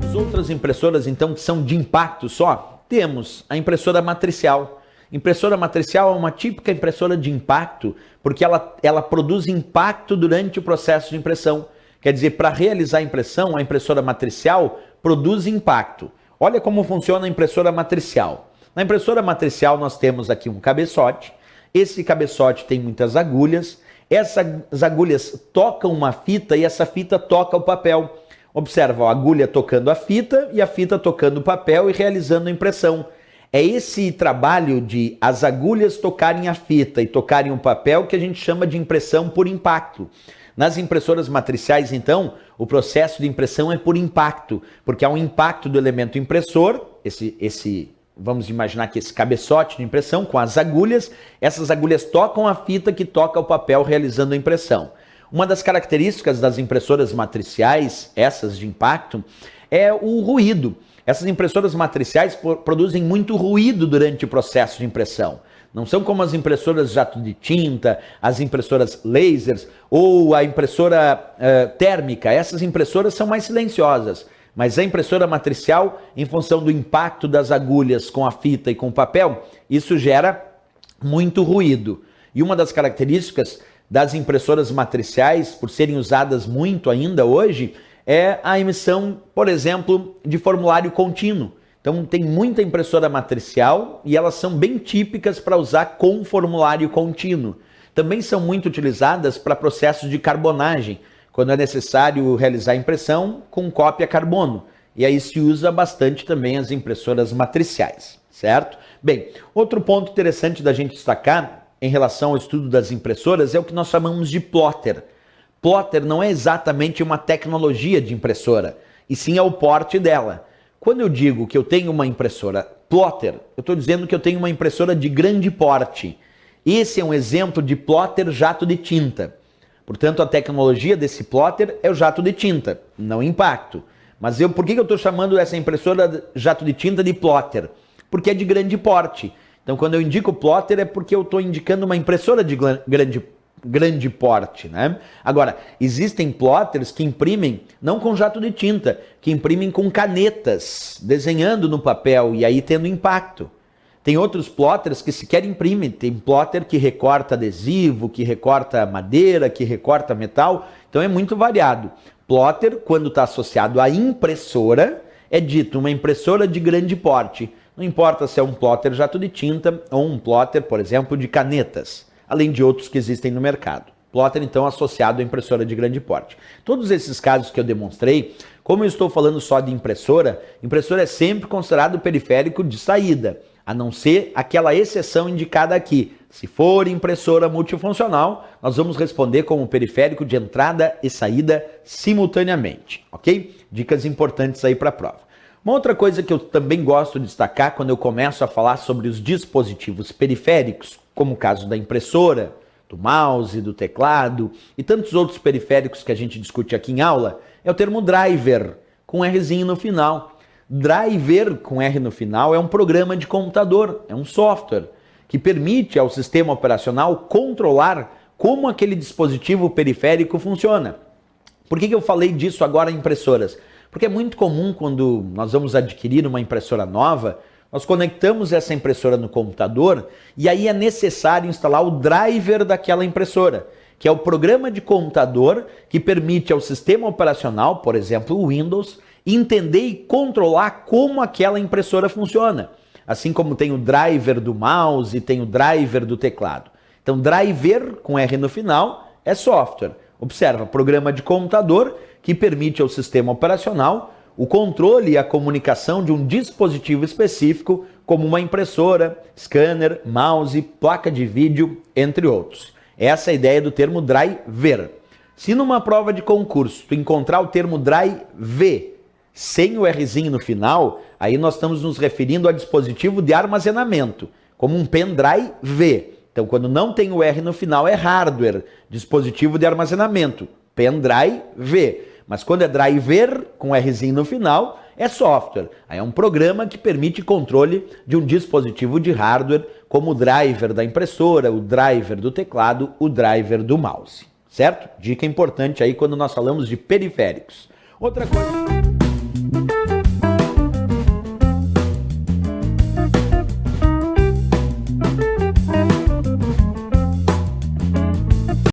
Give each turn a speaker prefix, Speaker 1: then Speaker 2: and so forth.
Speaker 1: As outras impressoras, então, que são de impacto só, temos a impressora matricial. Impressora matricial é uma típica impressora de impacto, porque ela produz impacto durante o processo de impressão. Quer dizer, para realizar a impressão, a impressora matricial produz impacto. Olha como funciona a impressora matricial. Na impressora matricial nós temos aqui um cabeçote. Esse cabeçote tem muitas agulhas. Essas agulhas tocam uma fita e essa fita toca o papel. Observa, a agulha tocando a fita e a fita tocando o papel e realizando a impressão. É esse trabalho de as agulhas tocarem a fita e tocarem o papel que a gente chama de impressão por impacto. Nas impressoras matriciais, então, o processo de impressão é por impacto, porque há um impacto do elemento impressor, vamos imaginar que esse cabeçote de impressão com as agulhas, essas agulhas tocam a fita que toca o papel realizando a impressão. Uma das características das impressoras matriciais, essas de impacto, é o ruído. Essas impressoras matriciais produzem muito ruído durante o processo de impressão. Não são como as impressoras jato de tinta, as impressoras lasers ou a impressora térmica. Essas impressoras são mais silenciosas. Mas a impressora matricial, em função do impacto das agulhas com a fita e com o papel, isso gera muito ruído. E uma das características das impressoras matriciais, por serem usadas muito ainda hoje, é a emissão, por exemplo, de formulário contínuo. Então tem muita impressora matricial e elas são bem típicas para usar com formulário contínuo. Também são muito utilizadas para processos de carbonagem, quando é necessário realizar a impressão com cópia carbono. E aí se usa bastante também as impressoras matriciais, certo? Bem, outro ponto interessante da gente destacar em relação ao estudo das impressoras é o que nós chamamos de plotter. Plotter não é exatamente uma tecnologia de impressora, e sim é o porte dela. Quando eu digo que eu tenho uma impressora plotter, eu estou dizendo que eu tenho uma impressora de grande porte. Esse é um exemplo de plotter jato de tinta. Portanto, a tecnologia desse plotter é o jato de tinta, não impacto. Mas por que eu estou chamando essa impressora jato de tinta de plotter? Porque é de grande porte. Então, quando eu indico plotter é porque eu estou indicando uma impressora de grande porte, né? Agora, existem plotters que imprimem não com jato de tinta, que imprimem com canetas, desenhando no papel e aí tendo impacto. Tem outros plotters que sequer imprimem, tem plotter que recorta adesivo, que recorta madeira, que recorta metal, então é muito variado. Plotter, quando está associado à impressora, é dito uma impressora de grande porte. Não importa se é um plotter jato de tinta ou um plotter, por exemplo, de canetas, além de outros que existem no mercado. Plotter, então, associado à impressora de grande porte. Todos esses casos que eu demonstrei, como eu estou falando só de impressora, impressora é sempre considerado periférico de saída, a não ser aquela exceção indicada aqui. Se for impressora multifuncional, nós vamos responder como periférico de entrada e saída simultaneamente, ok? Dicas importantes aí para a prova. Uma outra coisa que eu também gosto de destacar quando eu começo a falar sobre os dispositivos periféricos, como o caso da impressora, do mouse, do teclado e tantos outros periféricos que a gente discute aqui em aula, é o termo driver, com Rzinho no final. Driver, com R no final, é um programa de computador, é um software que permite ao sistema operacional controlar como aquele dispositivo periférico funciona. Por que eu falei disso agora em impressoras? Porque é muito comum quando nós vamos adquirir uma impressora nova, nós conectamos essa impressora no computador e aí é necessário instalar o driver daquela impressora, que é o programa de computador que permite ao sistema operacional, por exemplo, o Windows, entender e controlar como aquela impressora funciona. Assim como tem o driver do mouse e tem o driver do teclado. Então, driver, com R no final, é software. Observa, programa de computador que permite ao sistema operacional o controle e a comunicação de um dispositivo específico, como uma impressora, scanner, mouse, placa de vídeo, entre outros. Essa é a ideia do termo driver. Se numa prova de concurso tu encontrar o termo drive sem o Rzinho no final, aí nós estamos nos referindo a dispositivo de armazenamento, como um pendrive. Então, quando não tem o R no final, é hardware, dispositivo de armazenamento, pendrive. Mas quando é driver, com Rzinho no final, é software. Aí é um programa que permite controle de um dispositivo de hardware, como o driver da impressora, o driver do teclado, o driver do mouse. Certo? Dica importante aí quando nós falamos de periféricos. Outra coisa.